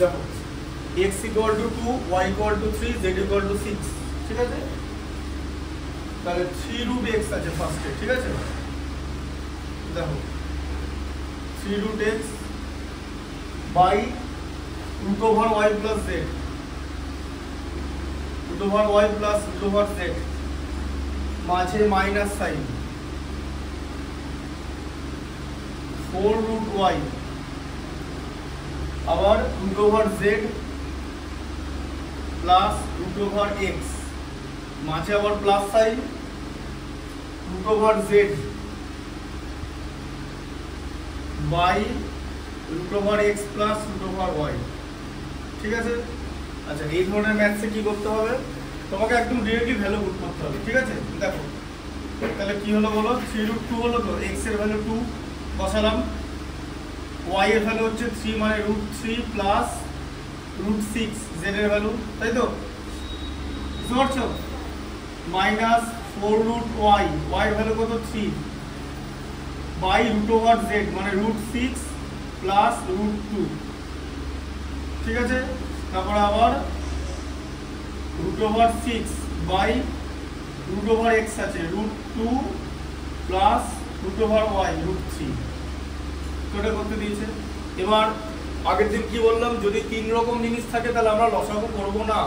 দেখো x equal to 2, y equal to 3, z equal to 6, ঠিক আছে? তাহলে 3 root x আছে ফার্স্টে, ঠিক আছে? দেখো 3 root x by root over y plus z, root over y plus root over z, মাঝে মাইনাস সাইন, 4 root y আবার root over z plus root over x, মাঝে আবার plus sign, root over z by root over x plus root over y, ঠিক আছে? আচ্ছা এই ধরনের ম্যাথসে কি করতে হবে, তোমাকে একদম ডিরেক্টলি ভ্যালু পুট করতে হবে, ঠিক আছে? দেখো তাহলে কি হলো বলো, 3 root 2 হলো, তো x এর ভ্যালু 2 বসালাম, y এর ভ্যালু হচ্ছে 3 মানে root 3 প্লাস root 6, z এর ভ্যালু, তাই তো? বুঝতে পারছো? মাইনাস 4 root y, y এর ভ্যালু কত 3 বাই root over z মানে root 6 প্লাস root 2, ঠিক আছে? তারপরে আবার root over 6 by root over x আছে root 2 plus root over y root 3, এটা করতে দিয়েছে। এবার আগের দিন কি বললাম, যদি তিন রকম জিনিস থাকে তাহলে আমরা লসাগু করব না,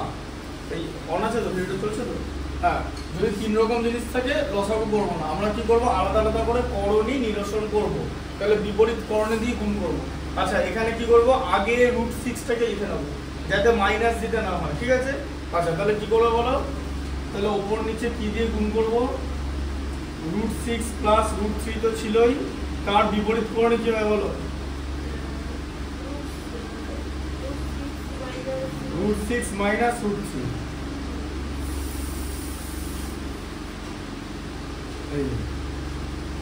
এই অন আছে তো, ভিডিও চলছে তো? হ্যাঁ, যদি তিন রকম জিনিস থাকে লসাগু করব না, আমরা কি করব, আলাদা আলাদা করে করণী নিরসন করব, তাহলে বিপরীত করণে দিয়ে গুণ করব। আচ্ছা এখানে কি করব, আগে root 6টাকে লিখে নেব যাতে মাইনাস দিতে না হয়, ঠিক আছে? আচ্ছা তাহলে কি করবো বলো, তাহলে উপর নিচে কি দিয়ে গুণ করব, root 6 প্লাস root 3 তো ছিলই, তার বিপরীত করণে কি হয় বলো, root 6 minus root 3,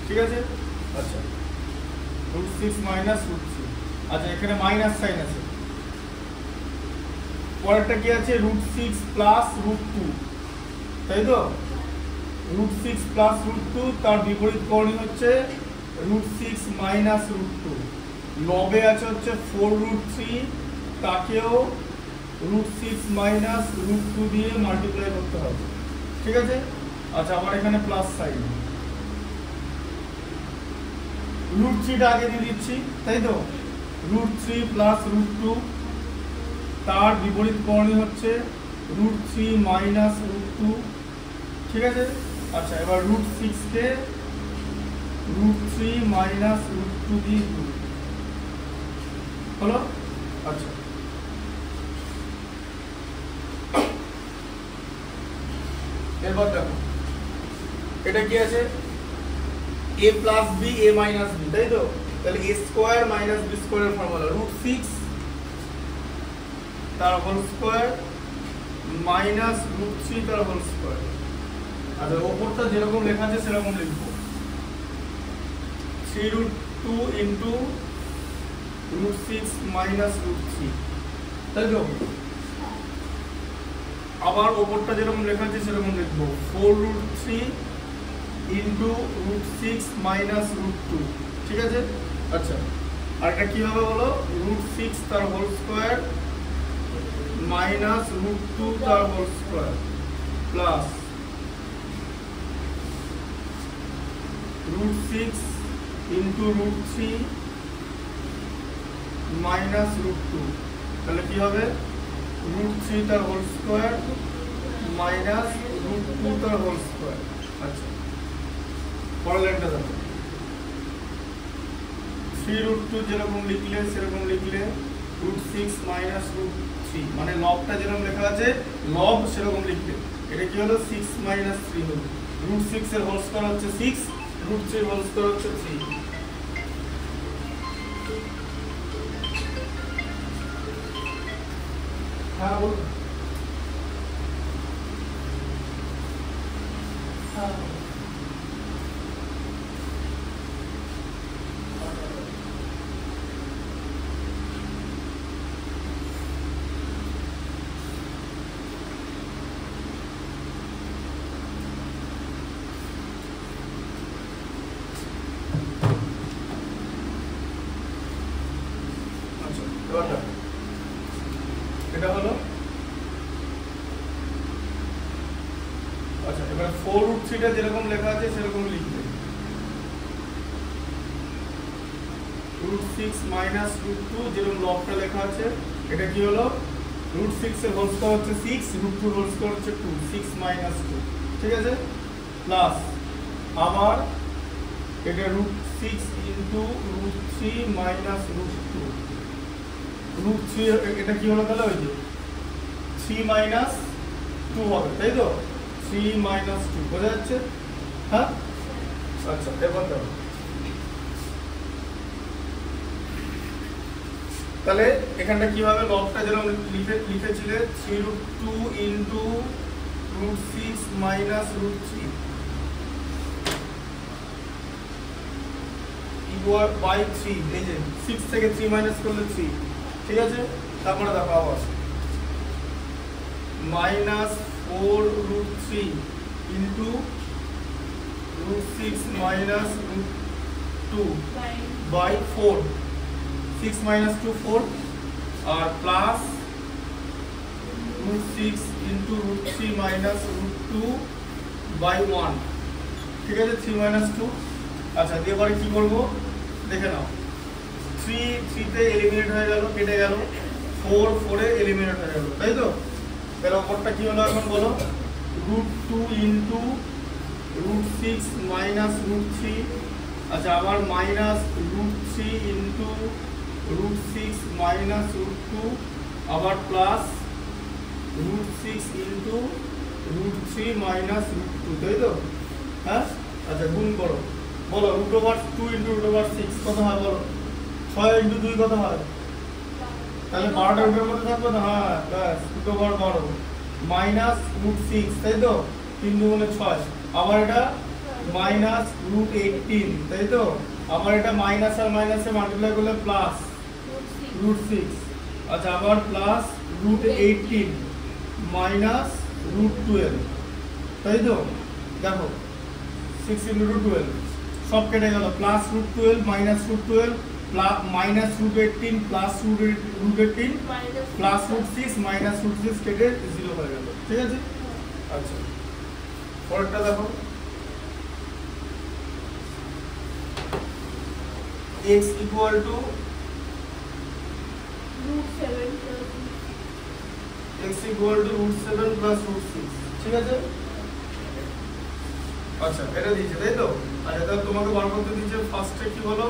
ঠিক আছে? আচ্ছা root 6 minus root 3, আচ্ছা এখানে মাইনাস সাইন আছে, পরেরটা কি আছে root 6 plus root 2, তাই তো? root 6 plus root 2 তার বিপরীত করণী হচ্ছে root 6 minus root 2, লবে আছে হচ্ছে 4 root 3, তাকেও root 6 minus root 2 দিয়ে মাল্টিপ্লাই করতে হবে, ঠিক আছে? আচ্ছা আবার এখানে প্লাস সাইন, root 3টা আগে দিয়ে দিচ্ছি, তাই তো? root 3 plus root 2 তার বিপরীত করণী হচ্ছে root 3 minus root 2, ঠিক আছে? আচ্ছা এবার root 6 কে root 3 minus root 2 দিয়ে গুণ হলো। আচ্ছা এরপর দেখো এটা কি আছে, a plus b a minus b, তাই তো? তাহলে a স্কয়ার minus b স্কয়ারের ফর্মুলা root 6 তার হোল স্কয়ার মাইনাস root 3 তার হোল স্কয়ার। আচ্ছা ওপরটা যেরকম লেখা আছে সেরকম লিখবো, 3 root 2 into root 6 minus root 3, তাই তো? আবার ওপরটা যেরকম লেখা আছে সেরকম লিখবো, 4 root 3 into root 6 minus root 2, ঠিক আছে? আচ্ছা আর এটা কি হবে বলো, root 6 তার হোল স্কয়ার মাইনাস root 2 তার whole square plus root 6 into root 3 minus root 2, তাহলে কি হবে root 3 তার হোল স্কয়ার মাইনাস root 2 তার হোল স্কয়ার। আচ্ছা পরের লাইনটা দেখো, 3 root 2 যেরকম লিখলে সেরকম লিখলে root 6 minus root 3 মানে লবটা যেরকম লেখা আছে লব সেরকম লিখলে, এটা কি হলো 6 minus 3 হলো, root 6 এর হোল স্কয়ার হচ্ছে 6, root 3 এর হোল স্কয়ার হচ্ছে 3। হ্যাঁ বল, হ্যাঁ এটা হলো আচ্ছা এবার 4√3 টা যেরকম লেখা আছে সেরকম লিখবে √6 মাইনাস √2 যেরকম লবটা লেখা আছে এটা কি হলো √6 এর হোল স্কয়ার হচ্ছে 6 √2 হোল স্কয়ার হচ্ছে 2 6 মাইনাস 2 ঠিক আছে প্লাস আবার এটা √6 ইনটু √3 মাইনাস √2 √3 এটা কি হলো তাহলে ওই যে 3 মাইনাস 2 হবে তাই তো 3 মাইনাস 2 বোঝা যাচ্ছে হ্যাঁ আচ্ছা এবার দাও তাহলে এখানটা কিভাবে লবটা যেরকম লিখেছিলে 3√2 ইনটু √6 মাইনাস √3 ইকুয়াল বাই 3 এই যে 6 থেকে 3 মাইনাস করলে 3 ঠিক আছে তারপরে দেখো আবার minus 4√3 into √6 minus √2 by 4 6 minus 2 4 और प्लस √6 into √3 minus √2 by 1 ঠিক আছে 3 minus 2 আচ্ছা এবারে কি করব দেখে নাও 3 তে এলিমিনেট হয়ে গেল কেটে গেল 4 4 এ এলিমিনেট হয়ে গেল তাই তো এর উপরটা কি হলো এখন বলো √2 into √6 minus √3 আচ্ছা আবার মাইনাস √3 into √6 minus √2 আবার প্লাস √6 into √3 minus √2 তাই তো হ্যাঁ আচ্ছা গুণ করো বলো √2 into √6 কত হয় বলো 6 into 2 কত হয় তাহলে 12টা রুটের মধ্যে থাকবে না হ্যাঁ ব্যাস √12 মাইনাস √6 তাই তো 3 দুগুণে 6 আবার এটা মাইনাস √18 তাই তো আবার এটা মাইনাস আর মাইনাসে মাল্টিপ্লাই করলে প্লাস √6 আচ্ছা আবার প্লাস √18 মাইনাস √12 তাই তো দেখো 6 into √12 সব কেটে গেল plus √12 minus √12 minus √18 plus √18 plus √6 minus √6 কেটে 0 হয়ে গেল ঠিক আছে আচ্ছা পরেরটা দেখো x equal to x equal to √7 plus √6 ঠিক আছে আচ্ছা এটা দিয়েছে তাই তো আচ্ছা তাহলে তোমাকে বার করতে দিয়েছে ফার্স্টে কি হলো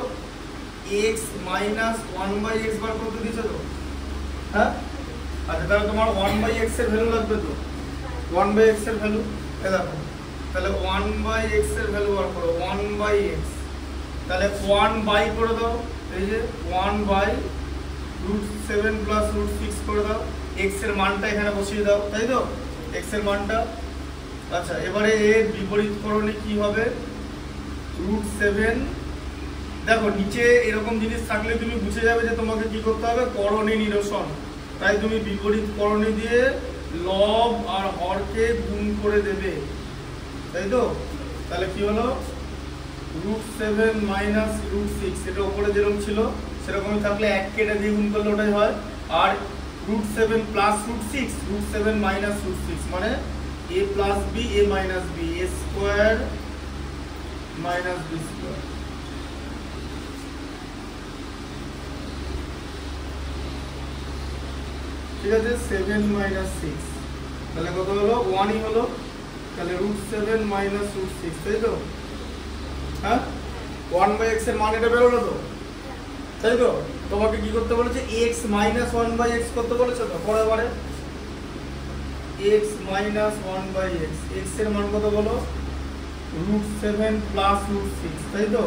x minus 1/x বার করতে দিয়েছে তো হ্যাঁ আচ্ছা তাহলে তোমার 1/x এর ভ্যালু লাগবে তো 1/x এর ভ্যালু এই দেখো তাহলে 1/x এর ভ্যালু বার করো 1/x তাহলে 1 করে দাও এই যে 1/√7 plus √6 করে দাও x এর মানটা এখানে বসিয়ে দাও তাই তো x এর মানটা আচ্ছা এবারে এর বিপরীতকরণে কি হবে √7 দেখো নিচে এরকম জিনিস থাকলে তুমি বুঝে যাবে যে তোমাকে কি করতে হবে করণী নিরসন তাই তুমি বিপরীতকরণী দিয়ে লব আর হরকে গুণ করে দেবে তাই তো তাহলে কি হলো √7 মাইনাস √6 এটা উপরে যেরকম ছিল সেরকমই থাকলে 1 কেটে দিয়ে গুণ করলে ওটাই হয় আর √7 প্লাস √6 √7 মাইনাস √6 মানে a plus b a minus b a square minus b square ঠিক আছে 7 মাইনাস 6 তাহলে কত হলো 1 ই হলো তাহলে √7 মাইনাস √6 তাই তো হ্যাঁ 1/x এর মান এটা বের হলো তো তাই তো তোমাকে কি করতে বলেছে x minus 1/x করতে বলেছে তো পরে বারে x minus 1/x x এর মান কত বলো √7 plus √6 তাই তো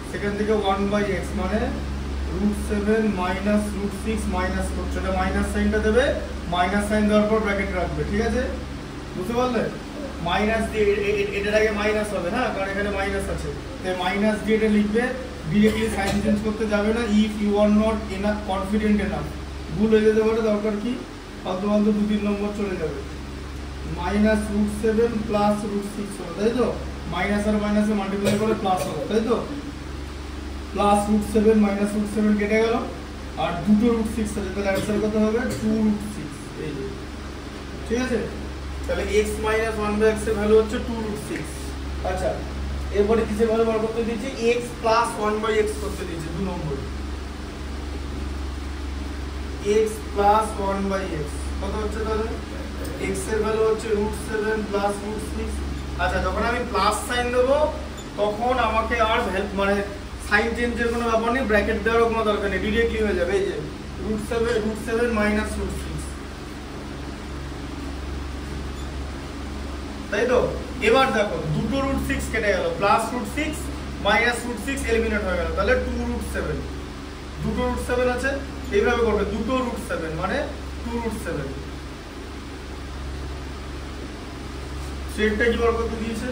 সেখান থেকে 1/x মানে √7 minus √6 মাইনাস করছে এটা মাইনাস সাইনটা দেবে মাইনাস সাইন দেওয়ার পর ব্র্যাকেট রাখবে ঠিক আছে বুঝতে পারলে মাইনাস দিয়ে এটার আগে মাইনাস হবে হ্যাঁ কারণ এখানে মাইনাস আছে তাই মাইনাস দিয়ে এটা লিখবে ডিরেক্টলি সাইন চেঞ্জ করতে যাবে না if you are not enough confident enough ভুল হয়ে যেতে পারে দরকার কি ফালতু 2-3 নম্বর চলে যাবে মাইনাস √7 প্লাস √6 হবে তাই তো মাইনাস আর মাইনাসে মাল্টিপ্লাই করে প্লাস হবে তাই তো প্লাস √7 মাইনাস √7 কেটে গেল আর দুটো √6 আছে তাহলে অ্যানসার কত হবে 2√6 এই যে ঠিক আছে, তাহলে x মাইনাস 1/x এর ভ্যালু হচ্ছে 2√6। আচ্ছা এরপরে কিসের ভ্যালু বার করতে দিয়েছি, x প্লাস 1/x করতে দিয়েছি 2 নম্বর, x প্লাস 1/x কত হচ্ছে তাহলে, x এর ভ্যালু হচ্ছে √7 প্লাস √6। আচ্ছা যখন আমি প্লাস সাইন দেব তখন আমাকে আর মানে সাইন চেঞ্জের কোনো ব্যাপার নেই, ব্র্যাকেট দেওয়ারও কোনো দরকার নেই, ডিরেক্টলি হয়ে যাবে। এই যে √7 মাইনাস √6, তাই তো। এবার দেখো দুটো √6 কেটে গেল, প্লাস √6 মাইনাস √6 এলিমিনেট হয়ে গেল, তাহলে 2√7, দুটো √7 আছে, এইভাবে করবে, দুটো √7 মানে 2√7। সেটটা কি বার করতে দিয়েছে,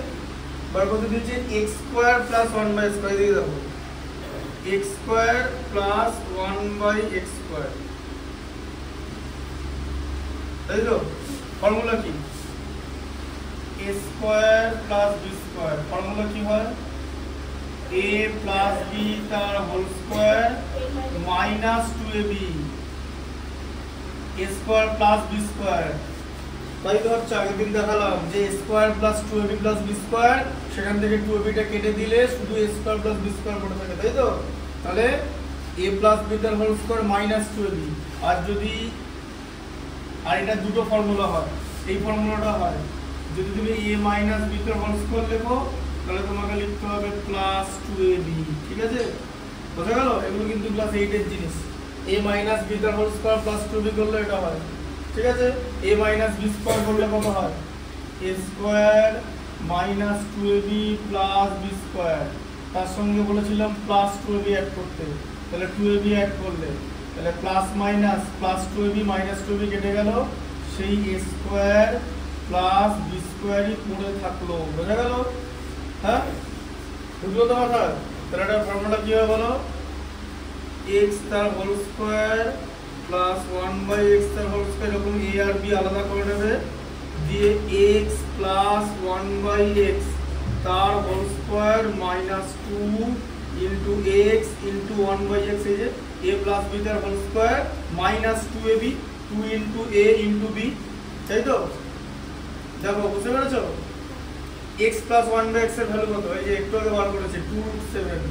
বার করতে দিয়েছে x² প্লাস 1/x², দিয়ে দেখো x² প্লাস 1/x², তাই তো। ফর্মুলা কি, a² প্লাস b², ফর্মুলা কি হয়, a প্লাস b তার whole square minus 2ab, a² plus b², তাই তো হচ্ছে আগের দিন দেখালাম যে a² plus 2ab plus b², সেখান থেকে 2ab টা কেটে দিলে শুধু a² প্লাস b² পড়ে থাকে, তাই তো। তাহলে a প্লাস b তার হোল স্কয়ার মাইনাস 2ab, আর যদি আর এটা দুটো ফর্মুলা হয়, এই ফর্মুলাটা হয়, যদি তুমি a মাইনাস b তার হোল স্কয়ার লেখো তাহলে তোমাকে লিখতে হবে প্লাস 2ab, ঠিক আছে, বোঝা গেল। এগুলো কিন্তু ক্লাস 8 এর জিনিস, a মাইনাস b তার হোল স্কয়ার প্লাস 2ab করলে এটা হয়, ঠিক আছে। a মাইনাস b স্কয়ার করলে কত হয়, a² minus 2ab plus b², তার সঙ্গে বলেছিলাম প্লাস 2ab অ্যাড করতে, তাহলে 2ab অ্যাড করলে তাহলে plus minus plus 2ab minus 2ab কেটে গেল, সেই a² প্লাস b²ই পড়ে থাকলো, বোঝা গেল। হ্যাঁ বুঝলো তো মাথা, তাহলে এটার ফর্মুলা কি হবে বলো, x তার হোল স্কয়ার প্লাস 1/x তার হোল স্কয়ার, যখন a আর b আলাদা করে নেবে, দিয়ে x প্লাস 1/x তার whole square minus 2 into x into 1/x, এই যে a প্লাস b তার whole square minus 2ab, 2 into a into b, তাই তো। দেখো বুঝতে পেরেছো, x প্লাস 1/x এর ভ্যালু কত, এই যে একটু আগে বার করেছে 2√7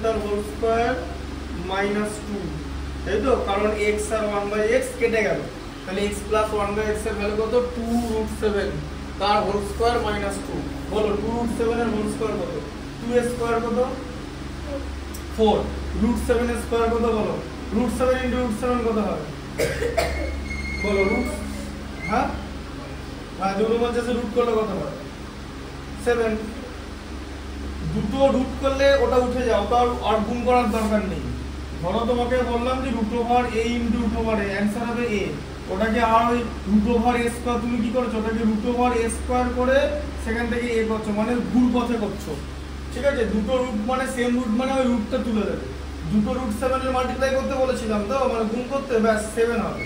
তার হোল স্কয়ার মাইনাস 2, তাই তো, কারণ x আর 1/x কেটে গেল, তাহলে x প্লাস 1/x এর ভ্যালু কত, 2√7 তার হোল স্কয়ার মাইনাস 2। বলো 2√7 এর হোল স্কয়ার কত, 2 এর স্কয়ার কত 4, √7 এর স্কয়ার কত বলো, √7 ইনটু √7 কত হয় বলো, হ্যাঁ দুটো মধ্যে রুট করলে কত হয় 7, দুটো রুট করলে ওটা উঠে যাও, তো আর গুণ করার দরকার নেই। ধরো তোমাকে বললাম যে √a ইনটু √a, অ্যানসার হবে a, ওটাকে আর ওই √a² তুমি কি করছো, ওটাকে √a² করে সেখান থেকে a করছো, মানে ভুল পথে করছো, ঠিক আছে। দুটো রুট মানে সেম রুট, মানে ওই রুটটা তুলে দেবে, দুটো √7 এর মাল্টিপ্লাই করতে বলেছিলাম তো, মানে গুণ করতে, ব্যাস 7 হবে,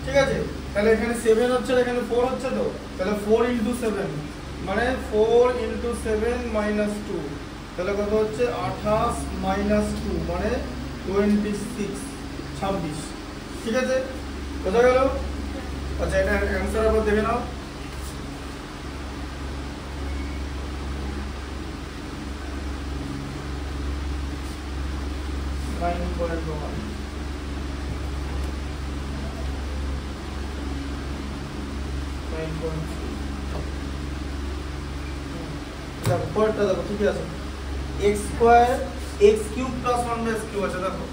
ঠিক আছে। তাহলে এখানে 7 হচ্ছে, এখানে 4 হচ্ছে, তো তাহলে 4 ইনটু 7 মানে 4 ইনটু 7 মাইনাস 2, তাহলে কত হচ্ছে 28 মাইনাস 2 মানে 26, ঠিক আছে, বোঝা গেল। আচ্ছা এটা অ্যান্সার আবার দেখে নাও, দেখো পরেরটা দেখো, ঠিক আছে, x² x³ প্লাস 1/x³ আছে, দেখো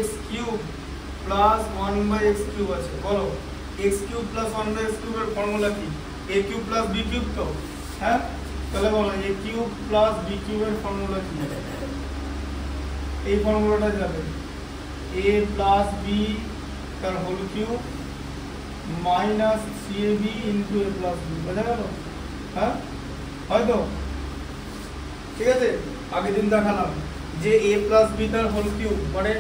x³ প্লাস 1/x³ আছে, বলো x³ প্লাস 1/x³ এর ফর্মুলা কি, a³ প্লাস b³ তো, হ্যাঁ তাহলে বলো a³ প্লাস b³ এর ফর্মুলা কি, এই ফর্মুলাটা যাবে a প্লাস b তার whole cube minus 3ab into a plus b, বোঝা গেল। হ্যাঁ হয়তো, ঠিক আছে। আগের দিন দেখালাম যে a প্লাস b তার হোল কিউব মানে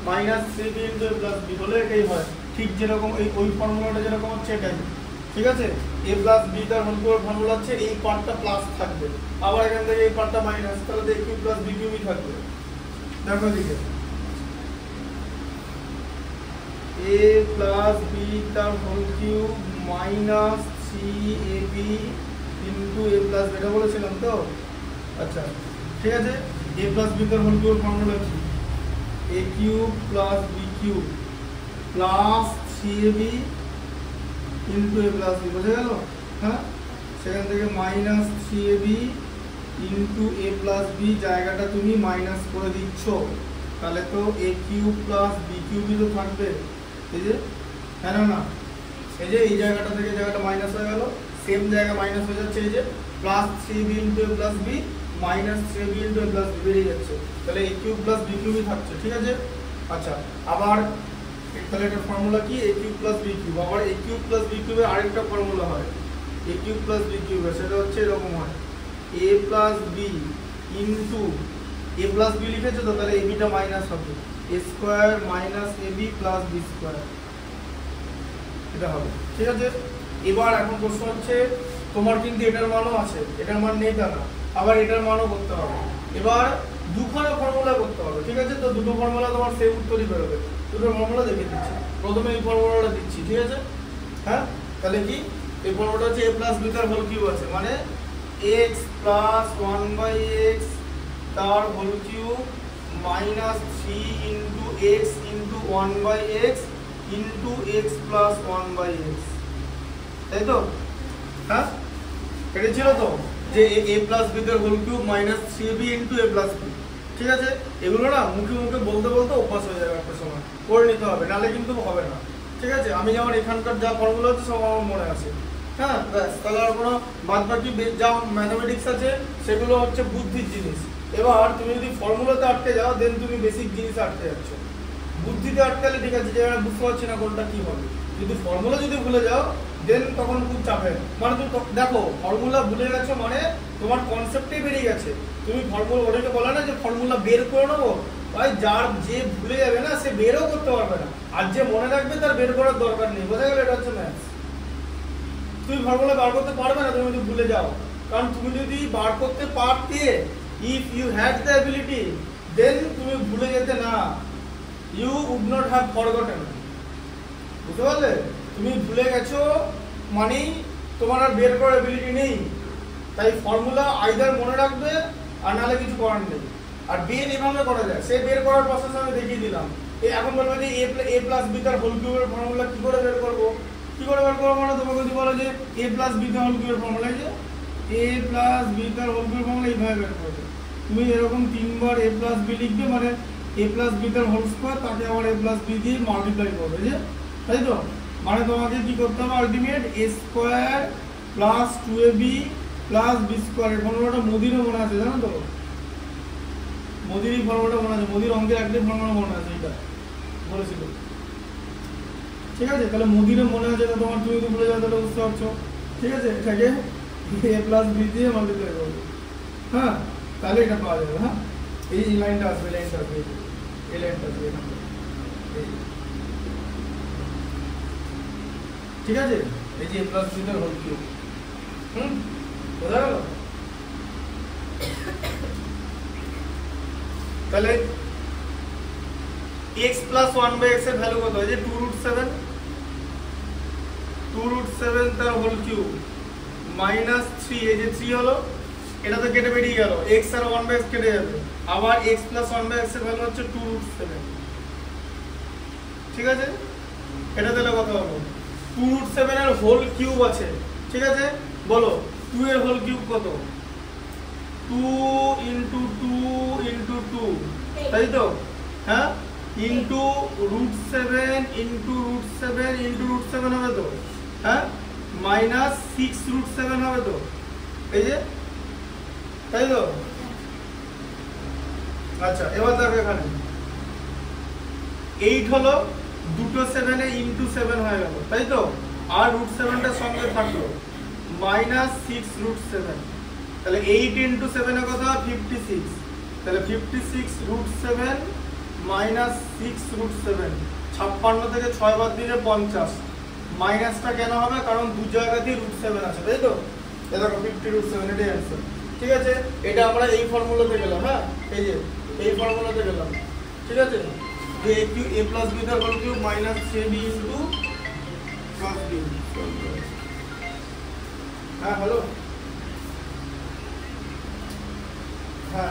minus 3ab into a plus b হলে এটাই হয়, ঠিক যেরকম ওই ফর্মুলাটা যেরকম হচ্ছে এটাই, ঠিক আছে। a প্লাস b তার হোল কিউব ফর্মুলা হচ্ছে এই পার্টটা প্লাস থাকবে, আবার এখান থেকে এই পার্টটা মাইনাস, তাহলে a কিউব প্লাস b কিউবই থাকবে। দেখো এদিকে a এ প্লাস বি তার whole cube minus 3ab into A plus B, এটা বলেছিলাম তো। আচ্ছা ঠিক আছে, এ প্লাস বি তার হোল কিউব ফর্মুলা কি? A cube plus B cube plus 3ab into A plus B, বোঝা গেল? হ্যাঁ, সেখান থেকে minus 3ab into A plus B, জায়গাটা তুমি মাইনাস করে দিচ্ছ, তাহলে তো এ কিউব প্লাস বি কিউবই তো থাকবে। এই যে হ্যাঁ না, এই যে এই জায়গাটা থেকে জায়গাটা মাইনাস হয়ে গেল, সেম জায়গা মাইনাস হয়ে যাচ্ছে, এই যে plus 3b into A plus B minus 3b into A plus B বেরিয়ে যাচ্ছে, তাহলে এ কিউব প্লাস বি কিউবই থাকছে। ঠিক আছে, আচ্ছা আবার তাহলে এটা ফর্মুলা কি? A cube plus B cube. আবার এ কিউব প্লাস বি কিউবের আরেকটা ফর্মুলা হয় A cube plus B cube, সেটা হচ্ছে এরকম হয় A plus B into A plus B লিখেছো তো, তাহলে এ বিটা মাইনাস হবে, এ square minus A B plus B square, এটা হবে। ঠিক আছে, এবার এখন প্রশ্ন হচ্ছে তোমার কিন্তু এটার মানও আছে, এটার মান নেই তা না, আবার এটার মানও করতে হবে। এবার দুখানা ফর্মুলা করতে হবে। ঠিক আছে, তো দুটো ফর্মুলা তোমার সেম উত্তরই বেরোবে। দুটো ফর্মুলা দেখে দিচ্ছি, প্রথমে এই ফর্মুলাটা দিচ্ছি। ঠিক আছে, হ্যাঁ, তাহলে কি এই ফর্মুলাটা হচ্ছে a প্লাস b তার হোল কিউব আছে, মানে x প্লাস 1/x তার whole cube minus 3 into x into 1/x into x plus 1/x, তাই তো? হ্যাঁ, এটা ছিল তো যে a প্লাস b তার whole cube minus 3b into a plus b। ঠিক আছে, এগুলো না মুখে মুখে বলতে বলতে অভ্যাস হয়ে যাবে, একটা সময় করে নিতে হবে, নাহলে কিন্তু হবে না। ঠিক আছে, আমি যেমন এখানকার যা ফর্মুলা হচ্ছে সব আমার মনে আছে। হ্যাঁ, ব্যাস, তাহলে আর কোনো বাদ বাকি যা ম্যাথামেটিক্স আছে সেগুলো হচ্ছে বুদ্ধির জিনিস। এবার তুমি যদি ফর্মুলাতে আটকে যাও, দেন তুমি বেসিক জিনিস আটকে যাচ্ছ। বুদ্ধিতে আটকালে ঠিক আছে, যে বুঝতে পারছি না কোনটা কি হবে, কিন্তু ফর্মুলা যদি ভুলে যাও দেন তখন খুব চাপে। মানে তুমি দেখো ফর্মুলা ভুলে গেছো মানে তোমার কনসেপ্টই বেরিয়ে গেছে। তুমি ফর্মুলা, ওটাকে বলে না যে ফর্মুলা বের করে নেবো, ভাই যার যে ভুলে যাবে না সে বেরও করতে পারবে না, আর যে মনে রাখবে তার বের করার দরকার নেই। বোঝা গেল? এটা হচ্ছে ম্যাথস। তুমি ফর্মুলা বার করতে পারবে না তুমি যদি ভুলে যাও, কারণ তুমি যদি বার করতে পারতে, if you had the ability, then তুমি ভুলে যেতে না, you would not have forgotten. বুঝতে পারলে? তুমি ভুলে গেছো মানেই তোমার আর বের করার অ্যাবিলিটি নেই। তাই ফর্মুলা আইদার মনে রাখবে আর নাহলে কিছু করার নেই। আর বের এভাবে করা যায়, সে বের করার প্রসেস আমি দেখিয়ে দিলাম। এখন বলবো যে এ প্লাস বি তার হোল কিউবের ফর্মুলা কি করে বের করবো? কি করে বের করবো মানে তোমাকে যদি বলো যে এ প্লাস বি তার হোল কিউবের ফর্মুলা, যে এ প্লাস বি তার হোল কিউবের ফর্মুলা এইভাবে বের করবে। তুমি এরকম 3 বার এ প্লাস বি লিখবে, মানে এ প্লাস বি তার হোল স্কোয়ার, তাকে আবার এ প্লাস বি দিয়ে মাল্টিপ্লাই করবে, যে তাই তো? মানে তোমাকে কি করতে হবে? Ultimate A square plus 2ab প্লাস বি স্কোয়ার। এর ফর্মুলাটা মোদিরও মনে আছে, জানো তো? মোদিরই ফর্মুলাটা মনে আছে, মোদির অঙ্কের একটাই ফর্মুলা মনে আছে, এটা বলেছিল। ঠিক আছে, তাহলে মোদিরও মনে আছে, তো তোমার তুমি যদি ভুলে যাও তাহলে বুঝতে পারছো। ঠিক আছে, এটাকে এ প্লাস বি দিয়ে মাল্টিপ্লাই করবে। হ্যাঁ, তাহলে এটা পাওয়া যাবে। হ্যাঁ, এই লাইনটা আসবে, লাইনটা আসবে, এই লাইনটা আসবে এখান থেকে। ঠিক আছে, এই যে প্লাস বি তার হোল কিউব। বোঝা গেল? তাহলে x প্লাস 1/x এর ভ্যালু কত? এই যে 2√7, 2√7 তার হোল কিউব মাইনাস 3, এই যে 3 হলো, এটা তো কেটে বেরিয়ে গেল, x আর 1/x কেটে যাবে, আবার x প্লাস 1/x এর ভ্যালু হচ্ছে 2√7। ঠিক আছে, এটা তাহলে কত হলো? 2√7 এর হোল কিউব আছে। ঠিক আছে, বলো 2 এর হোল কিউব কত? 2 ইন্টু 2 ইন্টু 2, তাই তো? হ্যাঁ, ইন্টু √7 ইন্টু √7 ইন্টু √7 হবে তো? হ্যাঁ, মাইনাস 6√7 হবে তো? এই যে, তাই তো? আচ্ছা, এবার দেখো এখানে 8 হলো, দুটো 7 এ ইন্টু 7 হয়ে গেল, তাই তো? আর √7টার সঙ্গে থাকলো মাইনাস 6√7, তাহলে 8 ইন্টু 7 এর কথা 56, তাহলে 56√7 মাইনাস 6√7, 56 থেকে 6 বাদ দিলে 50। মাইনাসটা কেন হবে? কারণ দু জায়গাতেই √7 আছে, তাই তো? এই দেখো 50√7, এটাই অ্যান্সার। ঠিক আছে, এটা আমরা এই ফর্মুলাতে গেলাম। হ্যাঁ, এই যে এই ফর্মুলাতে গেলাম। ঠিক আছে, যে a plus b the whole cube minus ab into plus b। হ্যাঁ হ্যালো, হ্যাঁ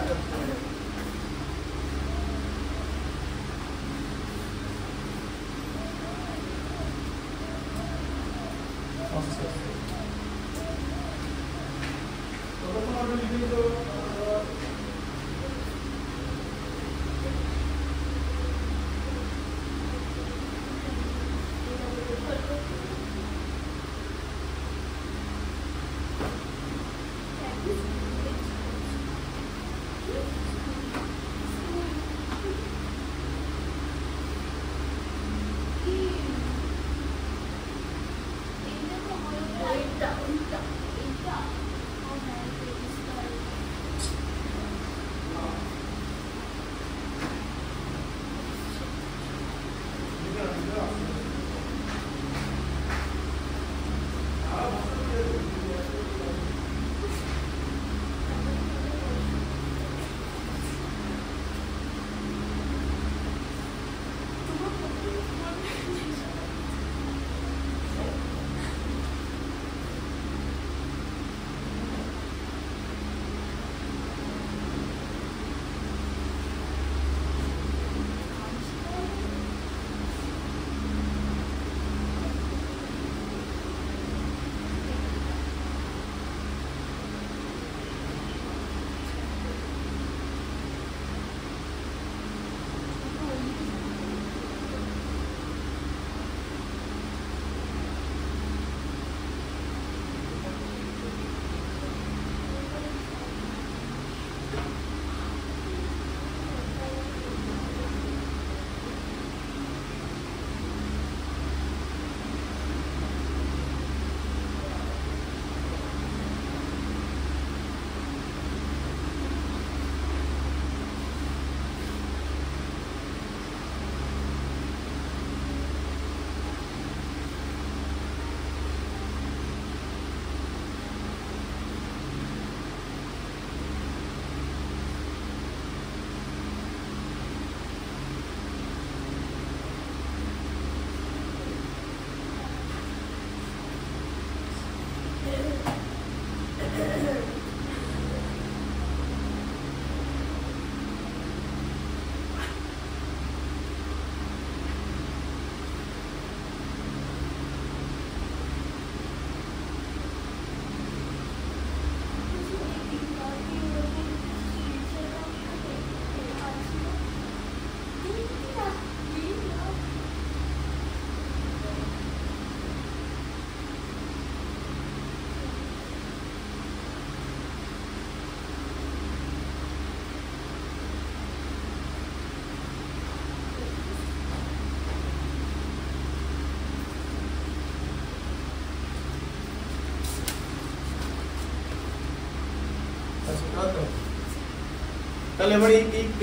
তাহলে এবার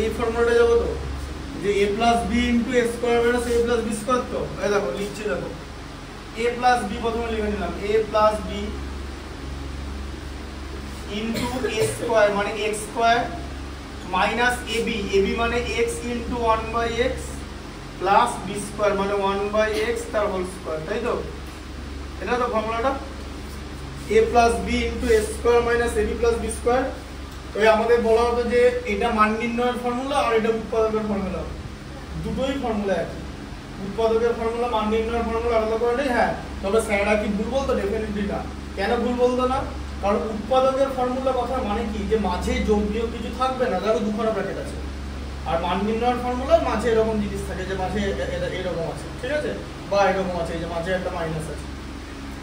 এই ফর্মুলাটা যাবো তো, যে a plus b into a square minus a plus b square। তো এই দেখো লিখছি, দেখো a plus b প্রথমে লিখে নিলাম, a plus b into a square মানে x square minus ab, ab মানে x into 1 by x plus b square মানে 1 by x তার হোল স্কয়ার, তাই তো? এটা তো ফর্মুলাটা, a plus b into a square minus ab plus b square। তো আমাদের বলা হতো যে এটা মান নির্ণয়ের ফর্মুলা আর এটা উৎপাদকের ফর্মুলা, দুটোই ফর্মুলা একই। উৎপাদকের ফর্মুলা মান নির্ণয়ের ফর্মুলা আলাদা করে নেই, হ্যাঁ। তবে স্যাররা কি ভুল বলতো? ডেফিনেটলি না। কেন ভুল বলতো না? কারণ উৎপাদকের ফর্মুলা কথা মানে কি, যে মাঝে যোগীয় কিছু থাকবে না, ধরো দুখানা ব্র্যাকেট আছে। আর মান নির্ণয়ের ফর্মুলা মাঝে এরকম জিনিস থাকে, যে মাঝে এরকম আছে, ঠিক আছে, বা এরকম আছে, যে মাঝে একটা মাইনাস আছে,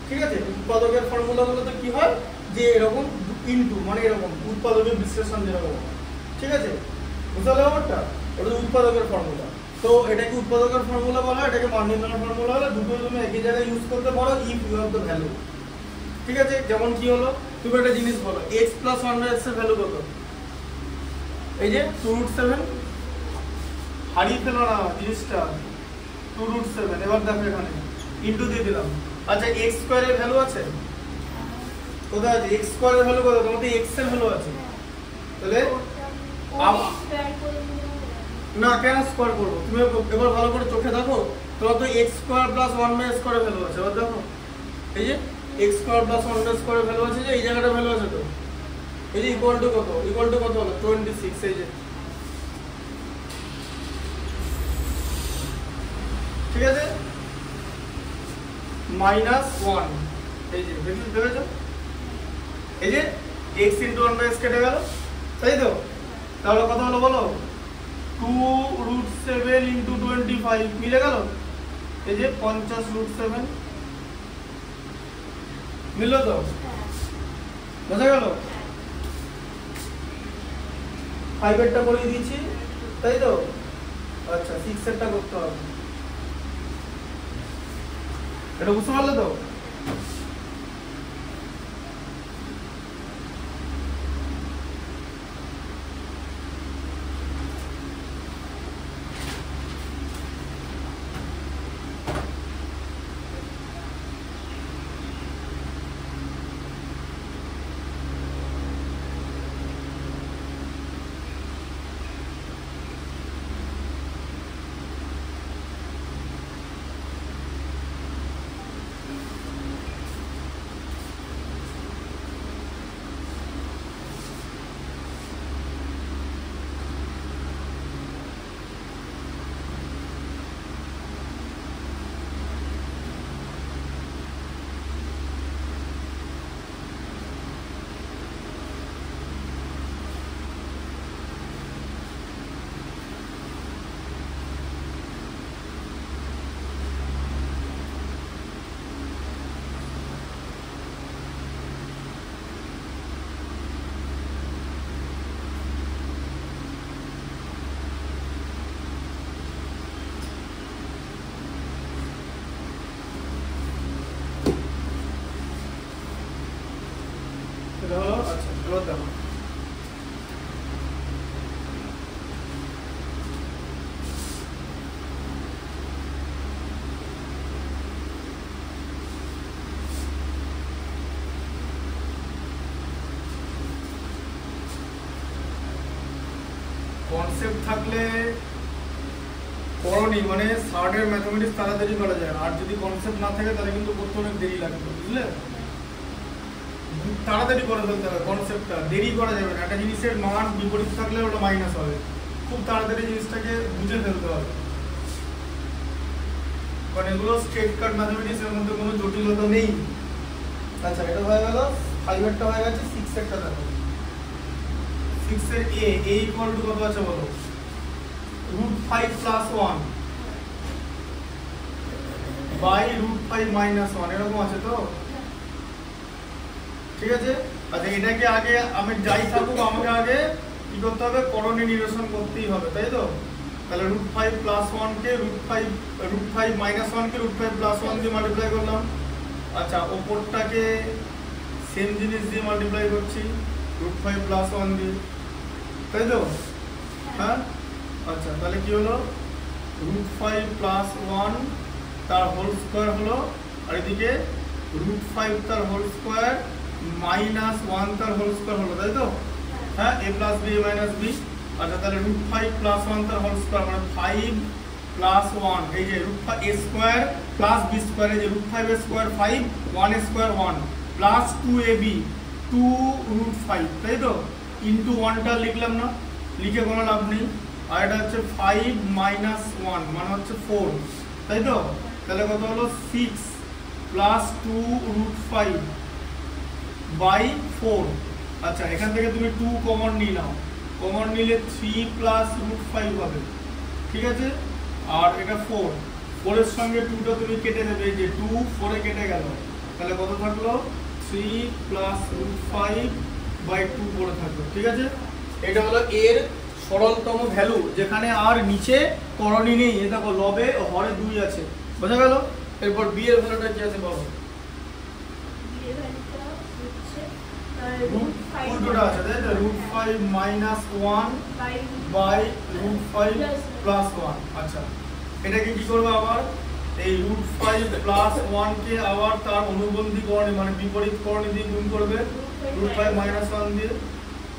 ঠিক আছে। উৎপাদকের ফর্মুলাগুলোতে কি হয়, যে এরকম ইনটু মানে এরকম উৎপাদকের বিশ্লেষণ যেরকম, ঠিক আছে, বুঝতে পারলে ব্যাপারটা? ওটা উৎপাদকের ফর্মুলা। তো এটাকে উৎপাদকের ফর্মুলা বলা হয়, এটাকে মান নির্ণয়ের ফর্মুলা বলা হয়। দুটো তুমি একই জায়গায় ইউজ করতে পারো if you have the value, ঠিক আছে। যেমন কি হলো, তুমি একটা জিনিস বলো, x plus 1/x এর ভ্যালু কত? এই যে 2√7, হারিয়ে ফেলো না জিনিসটা, 2√7। এবার দেখো এখানে ইনটু দিয়ে দিলাম। আচ্ছা x স্কয়ার এর ভ্যালু আছে কোথায় আছে? x স্কয়ার এর ভ্যালু কত? তোমাদের x এর ভ্যালু আছে, তাহলে না কেন স্কোয়ার করবো, তুমি এবার ভালো করে চোখে দেখো, তোমার তো x square plus one by স্কোয়ারে ভ্যালু আছে, এবার দেখো এই যে x square plus one by স্কোয়ারে ভ্যালু আছে, যে এই জায়গাটা ভ্যালু আছে তো, এই যে ইকুয়াল টু কত হলো 26, এই যে ঠিক আছে -1, এই যে দেখেছো, এই যে x * 1/s কেটে গেল, তাই তো, তাহলে কত হলো বলো, 2√7 * 25 মিলে গেল, এই যে 50√7 মিললো তো, বোঝা গেল, 5 এরটা করে দিয়েছি, তাই তো, আচ্ছা 6 এরটা করতে হবে, এটা বুঝতে পারলে তো? এটা হলো, আচ্ছা এবার দেখো কনসেপ্ট থাকলে করণী, মানে থার্ডের ম্যাথমেটিক্স তাড়াতাড়ি করা যায়, আর যদি কনসেপ্ট না থাকে তাহলে কিন্তু করতে অনেক দেরি লাগবে, বুঝলে, তাড়াতাড়ি করে ফেলতে হবে কনসেপ্টটা, দেরি করা যাবে না, একটা জিনিসের মান বিপরীত থাকলে ওটা মাইনাস হবে, খুব তাড়াতাড়ি জিনিসটাকে বুঝে ফেলতে হবে, কারণ এগুলো স্ট্রেট কাট ম্যাথমেটিক্স, এর মধ্যে কোনো জটিলতা নেই। আচ্ছা এটা হয়ে গেল, 5 এরটা হয়ে গেছে, 6 এরটা দেখো, 6 এর a ইকুয়াল টু কত আছে বলো, √5 + 1 বাই √5 - 1 এরকম আছে তো, ঠিক আছে। আচ্ছা এটাকে আগে আমি যাই থাকুক, আমাকে আগে কি করতে হবে, করণে নিরসন করতেই হবে, তাই তো, তাহলে √5 + 1 কে √5 - 1 কে √5 + 1 দিয়ে মাল্টিপ্লাই করলাম, আচ্ছা ওপরটাকে সেম জিনিস দিয়ে মাল্টিপ্লাই করছি √5 + 1 দিয়ে, তাই তো, হ্যাঁ, আচ্ছা তাহলে কি হলো, √5 + 1 তার হোল স্কয়ার হলো, আর এদিকে √5 তার হোল স্কয়ার -1 তার হোল স্কয়ার হলো, তাই তো, হ্যাঁ, a + b - b, আচ্ছা তাহলে √5 + 1 তার হোল স্কয়ার মানে 5 + 1, এই যে √5 a স্কয়ার + b স্কয়ার, এই যে √5 a square 5, 1 a square 1 plus 2ab 2√5, তাই তো, ইনটু 1টা লিখলাম না, লিখে কোনো লাভ নেই, আর এটা হচ্ছে 5 - 1 মানে হচ্ছে 4, তাই তো, তাহলে কত হলো 6 + 2√5 বাই 4, আচ্ছা এখান থেকে তুমি 2 কমন নিয়ে নাও, কমন নিলে 3 + √5 হবে, ঠিক আছে, আর এটা 4 এর সঙ্গে 2টা তুমি কেটে দেবে, এই যে 2 4 এ কেটে গেল, তাহলে কত থাকলো 3 + √5 বাই 2 পড়ে থাকলো, ঠিক আছে। এটা হলো এর সরলতম ভ্যালু, যেখানে আর নিচে করণী নেই, এ দেখো লবে ও হরে 2 আছে, বোঝা গেল। এরপর বি এর ভ্যালুটা কি আছে বলো, উল্টোটা আছে, তাই তো, √5 - 1 বাই √5 + 1, আচ্ছা এটাকে কি করবে আবার, এই √5 + 1 কে আবার তার অনুবন্ধী করণী মানে বিপরীত করণী দিয়ে গুণ করবে, √5 - 1 দিয়ে,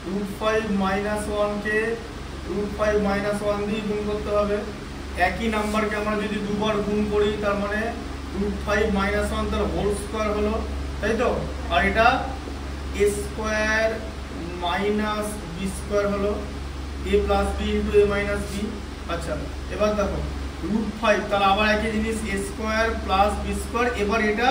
√5 - 1 কে √5 মাইনাস 1 দিয়ে গুণ করতে হবে। একই নাম্বারকে আমরা যদি দুবার গুণ করি তার মানে √5 মাইনাস 1 তার হোল স্কয়ার হলো, তাই তো? আর এটা a square minus b square হলো, a plus b into a minus b। আচ্ছা এবার দেখো √5 তাহলে আবার একই জিনিস a square plus b square, এবার এটা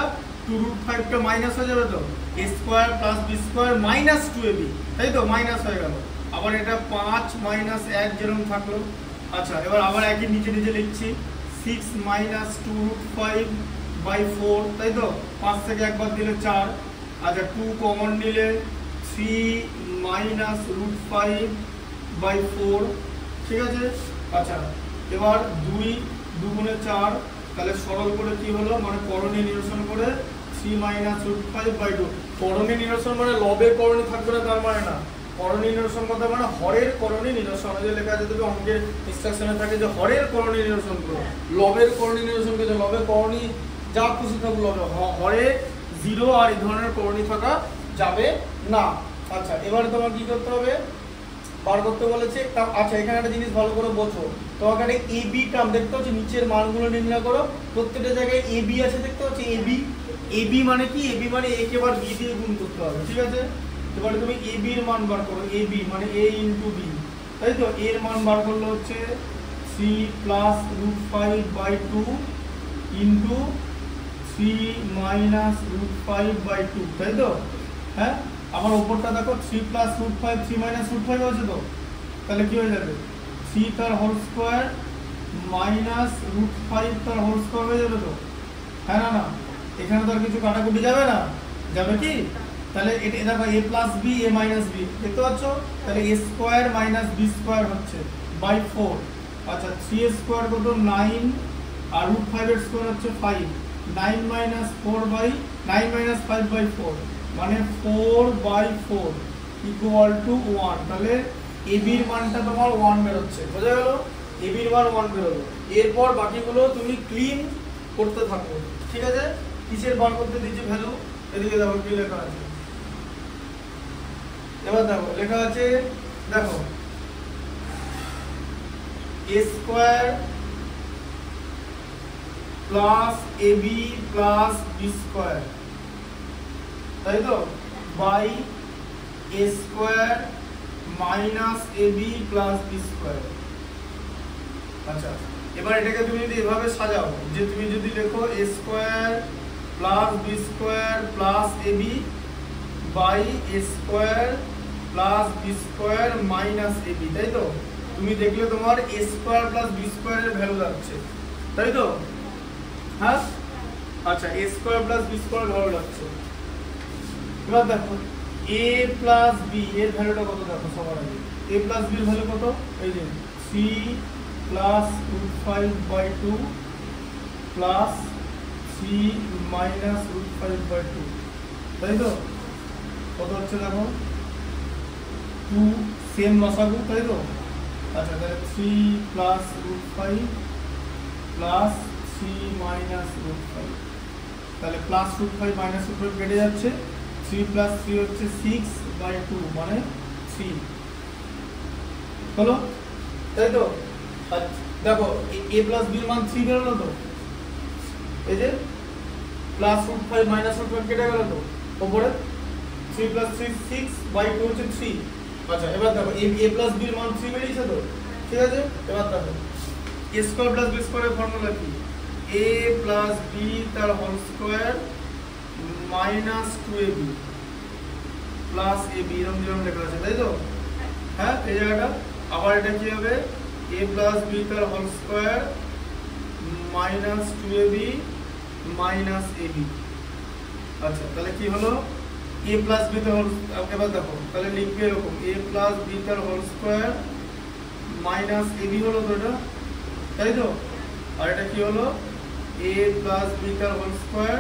2√5 টা মাইনাস হয়ে যাবে তো, a square plus b square minus 2ab, তাই তো? মাইনাস হয়ে গেল। আবার এটা 5 মাইনাস 1 যেরকম থাকলো। আচ্ছা এবার আবার একই নিচে নিচে লিখছি 6 মাইনাস 2√5/4, তাই তো? 5 থেকে একবার দিলে 4। আচ্ছা 2 কমন নিলে 3 মাইনাস √5/4, ঠিক আছে? আচ্ছা এবার 2 2 4, তাহলে সরল করে কি হলো, মানে করণী নিরসন করে 3 মাইনাস √5/2। করণী নিরসন মানে লবের করণী থাকবে না তার মানে না, করণী নিরসন কথা মানে হরের করণী নিরসন। যে লেখা আছে দেখবে অঙ্কের ইনস্ট্রাকশনে থাকে যে হরের করণী নিরসন করো, লবের করণী নিরসন করে লবের করণী যা খুশি থাকুক লবে, হরে 0 আর এই ধরনের করণী থাকা যাবে না। আচ্ছা এবারে তোমার কি করতে হবে, বার করতে বলেছে। আচ্ছা এখানে একটা জিনিস ভালো করে বোঝো, তোমাকে একটা ab টার্ম দেখতে হচ্ছে, নিচের মানগুলো নির্ণয় করো। প্রত্যেকটা জায়গায় ab আছে দেখতে হচ্ছে, ab মানে কি, ab মানে a কে বার b দিয়ে গুণ করতে হবে, ঠিক আছে? এবারে তুমি ab এর মান বার করো, ab মানে a ইনটু b, তাই তো? এর মান বার করলে হচ্ছে 3 প্লাস √5/2 ইনটু 3 মাইনাস √5/2, তাই তো? হ্যাঁ আমার উপরটা দেখো 3 প্লাস √5 3 মাইনাস √5 হয়েছে তো, তাহলে কি হয়ে যাবে 3 তার হোল স্কয়ার মাইনাস √5 তার হোল স্কয়ার হয়ে যাবে তো, হ্যাঁ না? না এখানে তো আর কিছু কাটাকুটি যাবে না, যাবে কি? তাহলে এটা দেখো a plus b a minus b, দেখতে পাচ্ছ? তাহলে a square minus b square হচ্ছে বাই 4। আচ্ছা 3 এর স্কয়ার কত 9, আর √5 এর স্কয়ার হচ্ছে 5, 9 মাইনাস 5/4 মানে 4/4 ইকুয়াল টু 1। তাহলে ab এর মানটা তোমার 1 বেরোচ্ছে, বোঝা গেল? ab এর মান 1 বেরোলো। এরপর বাকিগুলো তুমি ক্লিন করতে থাকো, ঠিক আছে? কিসের বার করতে দিচ্ছি ভ্যালু, এদিকে দেখো কি লেখা আছে। এবার দেখো লেখা আছে, দেখো a square plus ab plus b square, তাই তো? By a square minus ab plus b square. আচ্ছা এবার এটাকে তুমি যদি এভাবে সাজাও, যে তুমি যদি লেখো a square plus b square plus ab by a square plus b square minus ab, তাই তো? তুমি দেখলে তোমার a স্কয়ার প্লাস b স্কয়ারের ভ্যালু যাচ্ছে, তাই তো? হ্যাঁ আচ্ছা a square plus b square value যাচ্ছে। এবার দেখো a প্লাস b এর ভ্যালুটা কত, দেখো সবার আগে a প্লাস b এর ভ্যালু কত, এই যে 3 প্লাস √5/2 প্লাস 3 মাইনাস √5/2, তাই তো? কত হচ্ছে দেখো 2, সেম লসাগু, তাই তো? আচ্ছা তাহলে 3 প্লাস √5 প্লাস 3 মাইনাস √5, তাহলে প্লাস √5 মাইনাস √5 কেটে যাচ্ছে, 3 প্লাস 3 হচ্ছে 6/2 মানে 3 হলো, তাই তো? আচ্ছা দেখো a প্লাস b এর মান 3 বেরোলো তো, এই যে প্লাস √5 মাইনাস √5 কেটে গেল তো, উপরে 3 প্লাস 3 6/2 হচ্ছে 3। আচ্ছা এবার দেখো a প্লাস b এর মান 3 বেরিয়েছে তো, ঠিক আছে? এবার দেখো a স্কয়ার প্লাস b স্কয়ারের ফর্মুলা কি, a প্লাস b তার whole square minus 2ab plus ab, এরকম যেরকম লেখা আছে, তাই তো? হ্যাঁ এই জায়গাটা আবার এটা কি হবে a প্লাস b তার whole square minus 2ab minus ab। আচ্ছা তাহলে কি হলো a প্লাস b তার হোল, এবার দেখো তাহলে লিখবে এরকম a প্লাস b তার হোল স্কয়ার মাইনাস ab হলো তো এটা, তাই তো? আর এটা কি হলো a প্লাস b তার হোল স্কয়ার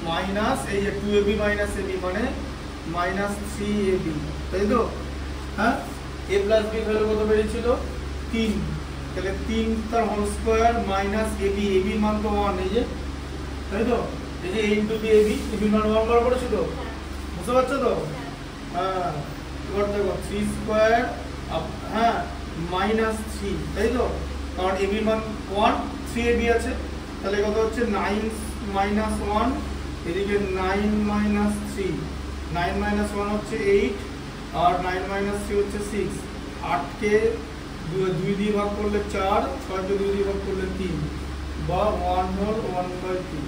মাইনাস এই যে 2ab মাইনাস ab মানে মাইনাস 3ab, তাই তো? হ্যাঁ a প্লাস b ভ্যালু কত বেরিয়েছিল 3, তাহলে 3 তার whole square minus ab, ab মান তো 1, এই যে, তাই তো? এই যে a into b ab, ab মান 1 বার করেছো তো, বুঝতে পারছো তো? হ্যাঁ এবার দেখো 3 স্কয়ার, হ্যাঁ মাইনাস 3, তাই তো? কারণ এবি মান 1, 3 এবি আছে, তাহলে কত হচ্ছে 9 মাইনাস 1, এদিকে 9 মাইনাস 3, 9 মাইনাস 1 হচ্ছে 8, আর 9 মাইনাস 3 হচ্ছে 6। 8কে 2 দিয়ে ভাগ করলে 4, 6কে 2 দিয়ে ভাগ করলে 3, বা 1 হোল 1/3।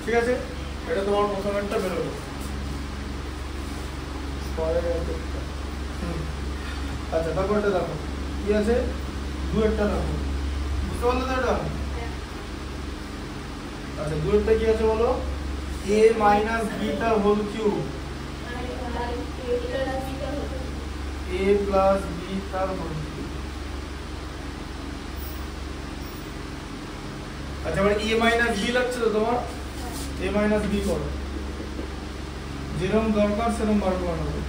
ঠিক আছে, এটা তোমার প্রথমেরটা বেরোলো। আচ্ছা, তারপরটা দেখো কি আছে, 2-এরটা দেখো, বুঝতে পারলে তো এটা? আচ্ছা, 2-এরটা কি আছে বলো? a মাইনাস b তার whole cube, a plus b তার হোল কিউব। আচ্ছা, এবার a মাইনাস b লাগছে তো তোমার, a মাইনাস b করো, যেরকম দরকার সেরকম বার করে নেবো।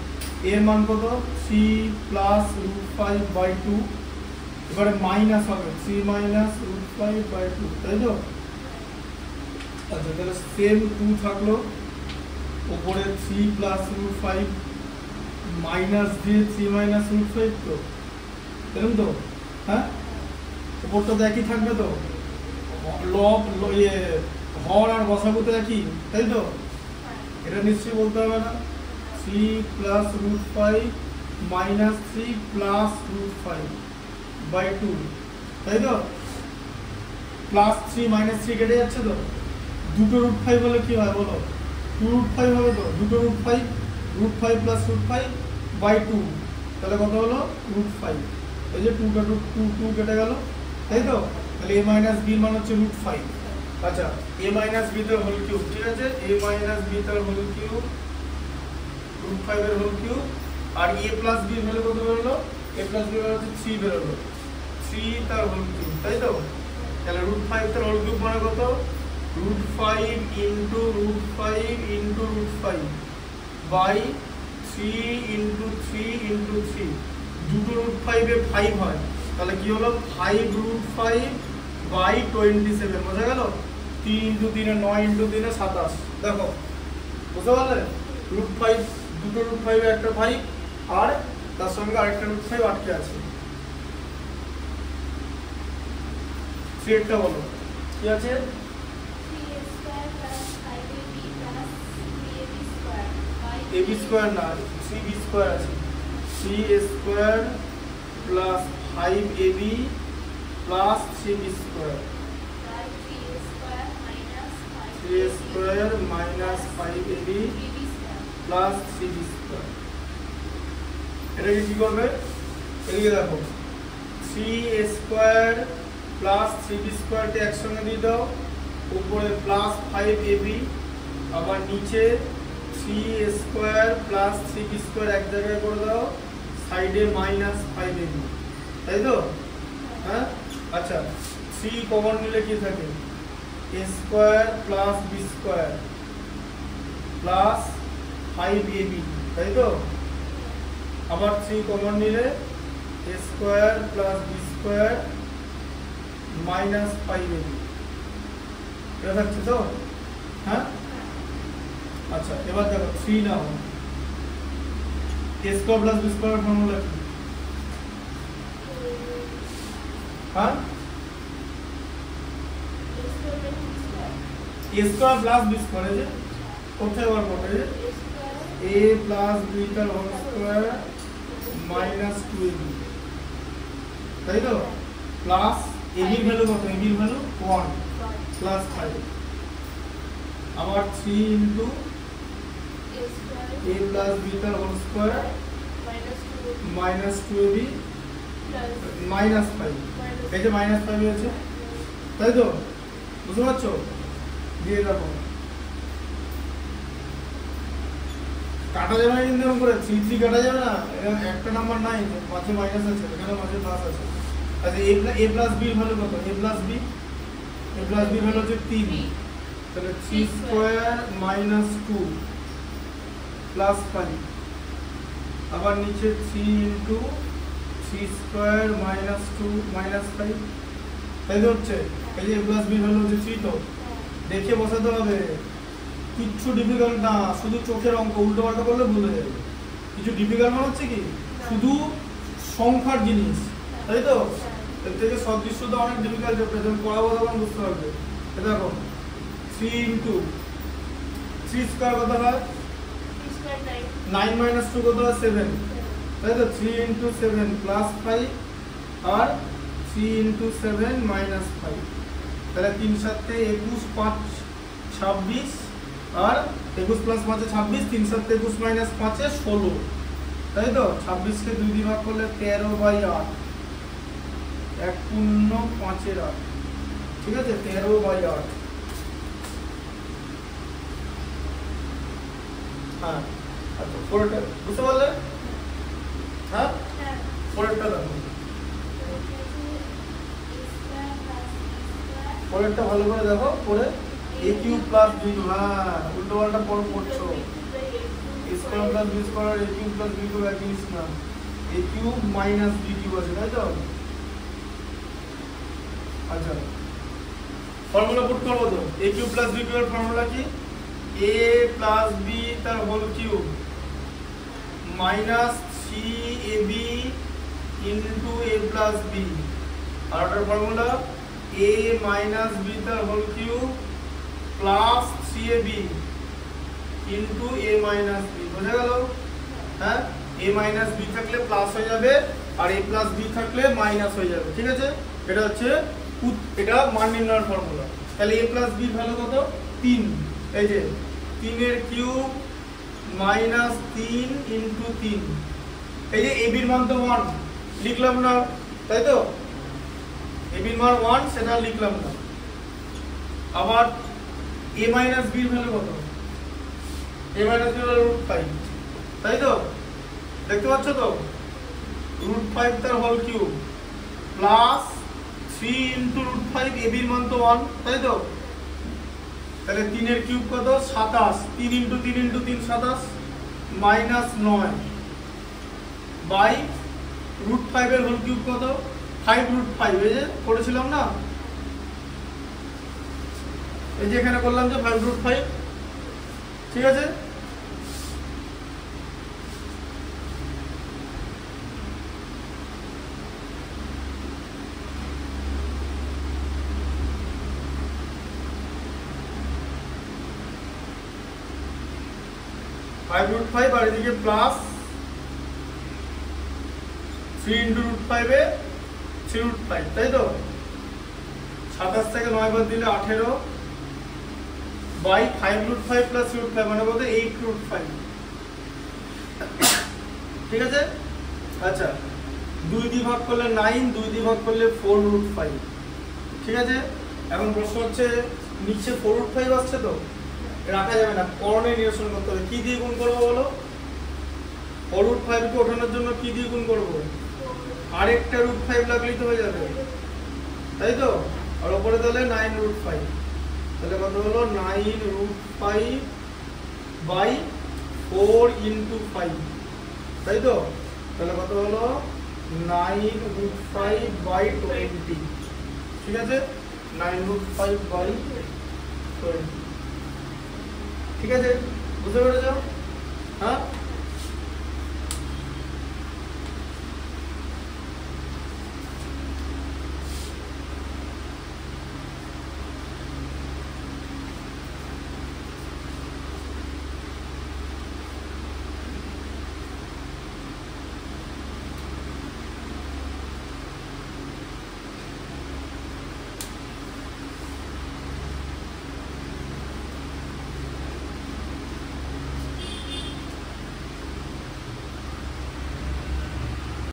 এর মান কত? 3 প্লাস √5/2, এবারে মাইনাস হবে 3 মাইনাস √5/2, তাই তো? আচ্ছা, তাহলে সেম 2 থাকলো, উপরে 3 প্লাস √5 মাইনাস দিয়ে 3 মাইনাস √5, তো এরকম তো? হ্যাঁ, উপরটা তো একই থাকবে তো, লব হর আর বসাগু তো একই, তাই তো? এটা নিশ্চয়ই বলতে হবে না, 3 প্লাস √5 মাইনাস 3 প্লাস √5/2, তাই তো? প্লাস 3 মাইনাস 3 কেটে যাচ্ছে তো, দুটো √5 হলে কি হয় বলো? 2√5 হবে তো, দুটো √5 প্লাস √5/2, তাহলে কত হলো? √5। এই যে 2 কেটে গেল, তাই তো? তাহলে a মাইনাস b মান হচ্ছে √5। আচ্ছা, a মাইনাস b তার হোল কিউব, ঠিক আছে, a মাইনাস b তার হোল কিউব, √5 এর হোল কিউব, আর a প্লাস b ভ্যালু কত বেরোলো? a প্লাস b ভ্যালু হচ্ছে 3 বেরোলো, 3 তার হোল কিউব, তাই তো? তাহলে √5 তার হোল কিউব মানে কত? √5 into √5 into √5 by 3 into 3 into 3, দুটো √5 এ 5 হয়, তাহলে কি হলো? 5√5/27, বোঝা গেল? 3 ইন্টু 3 এ 9 ইন্টু 3 এ 27, দেখো বুঝতে পারলে? √5, দুটো √5 এ একটা 5, আর তার সঙ্গে আরেকটা √5 আটকে আছে। 3-এরটা বলো কি আছে? ab স্কয়ার না, 3b স্কয়ার আছে, 3a square plus 5ab plus 3b square, 3a square minus 5ab plus 3b square. এটাকে কি করবে? এদিকে দেখো, 3a স্কয়ার প্লাস 3b স্কয়ারকে একসঙ্গে দিয়ে দাও, উপরে প্লাস 5ab, আবার নিচে 3a square plus 3b square এক জায়গায় করে দাও, সাইডে মাইনাস 5ab, তাই তো? হ্যাঁ, আচ্ছা, 3 কমন নিলে কি থাকে? a square plus b square plus 5ab, তাই তো? আবার 3 কমন নিলে a square plus b square minus 5ab, এটা থাকছে তো? হ্যাঁ, আচ্ছা, এবার দেখো 3 নাও, a square plus b square formula কি? হ্যাঁ, a square plus b square, এই যে কোথায় বার করতে, যে a প্লাস b তার হোল স্কয়ার মাইনাস 2ab, তাই তো? প্লাস ab এর ভ্যালু কত? ab এর ভ্যালু 1 প্লাস 5, আবার 3 ইনটু a প্লাস b তার whole square minus 2ab minus 5, এই যে মাইনাস 5 হয়েছে, তাই তো? বুঝতে পারছো? দিয়ে রাখো, কাটা যাবে না কিন্তু এরকম করে 3 3 কাটা যাবে না, এরকম একটা নাম্বার নাই, মাঝে মাইনাস আছে, এখানে মাঝে প্লাস আছে। আচ্ছা, a প্লাস b এর ভ্যালু কত? a প্লাস b এর ভ্যালু হচ্ছে 3, তাহলে 3 স্কয়ার মাইনাস 2 প্লাস 5, আবার নিচে 3 ইনটু 3 স্কয়ার মাইনাস 2 মাইনাস 5, তাই তো হচ্ছে? এই যে a প্লাস b এর ভ্যালু হচ্ছে 3, তো দেখে বসাতে হবে, কিচ্ছু ডিফিকাল্ট না, শুধু চোখের অঙ্ক, উল্টো পাল্টা করলে ভুলে যাবে। কিছু ডিফিকাল্ট মনে হচ্ছে কি? শুধু সংখ্যার জিনিস, তাই তো? এর থেকে সদৃশ্যতা অনেক ডিফিকাল্ট চ্যাপ্টার, যখন পড়াবো তখন বুঝতে পারবে। দেখো 3 ইন্টু 3 স্কোয়ার কত হয়? 9 মাইনাস 2 কত হয়? 7, তাই তো? 3 ইন্টু 7 প্লাস 5 আর 3 ইন্টু 7 মাইনাস 5, তাহলে 3 7 21 5 26 আর 21 প্লাস 5 26, 3 7 21 মাইনাস 5 16, তাই তো? 26 কে 2 দিয়ে ভাগ করলে 13/8, 1 পূর্ণ 5/8, ঠিক আছে? 13/8। হ্যাঁ, আচ্ছা পরেরটা বুঝতে পারলে? হ্যাঁ, পরেরটা দেখো, পরেরটা ভালো করে দেখো। পরে a কিউব প্লাস b, হ্যাঁ উল্টো পাল্টা পড় পড়ছো। a square plus b square, a cube plus b cube একই জিনিস না, a cube minus b cube আছে, তাই তো? আচ্ছা ফর্মুলা পুট করবো তো। a কিউব প্লাস b কিউবের ফর্মুলা কি? a প্লাস b তার whole cube minus 3ab into a plus b, আর ওটার ফর্মুলা a মাইনাস b তার whole cube plus 3ab into a minus b। বোঝা গেল? হ্যাঁ, a মাইনাস b থাকলে প্লাস হয়ে যাবে আর a প্লাস b থাকলে মাইনাস হয়ে যাবে, ঠিক আছে? এটা হচ্ছে এটা মান নির্ণয়ের ফর্মুলা। তাহলে a প্লাস b ভ্যালু কত? 3, এই যে 3 এর কিউব মাইনাস 3 ইনটু 3, এই যে ab এর মান তো 1 লিখলাম না, তাই তো? ab এর মান 1 সেটা লিখলাম না। আবার a মাইনাস b এর ভ্যালু কত? a মাইনাস b হলো √5, তাই তো? দেখতে পাচ্ছ তো? √5 তার whole cube plus 3 into √5, ab এর মান তো 1, তাই তো? তাহলে 3 এর কিউব কত? 27, 3 ইনটু 3 ইনটু 3 27 মাইনাস 9 বাই √5 এর হোল কিউব কত? 5√5, এই যে করেছিলাম না, এই যে এখানে করলাম যে 5√5, ঠিক আছে? √5 আর এদিকে প্লাস 3 ইনটু √5 এ 3√5, তাই তো? 27 থেকে 9 বাদ দিলে 18 বাই 5√5 প্লাস 3√5 মানে কত? 8√5, ঠিক আছে? আচ্ছা 2 দিয়ে ভাগ করলে 9, 2 দিয়ে ভাগ করলে 4√5, ঠিক আছে? এখন প্রশ্ন হচ্ছে নিচে 4√5 আসছে তো, রাখা যাবে না, করণে নিরসন করতে হবে। কি দিয়ে গুণ করবো বলো? 4√5 কে ওঠানোর জন্য কি দিয়ে গুণ করবো? আরেকটা √5 লাগলেই তো হয়ে যাবে, তাই তো? আর উপরে তাহলে 9√5, তাহলে কত হলো? 9√5 বাই 4 ইনটু 5, তাই তো? তাহলে কত হলো? 9√5 বাই 20, ঠিক আছে? 9√5 বাই 20, ঠিক আছে? বুঝতে পেরেছো? হ্যাঁ।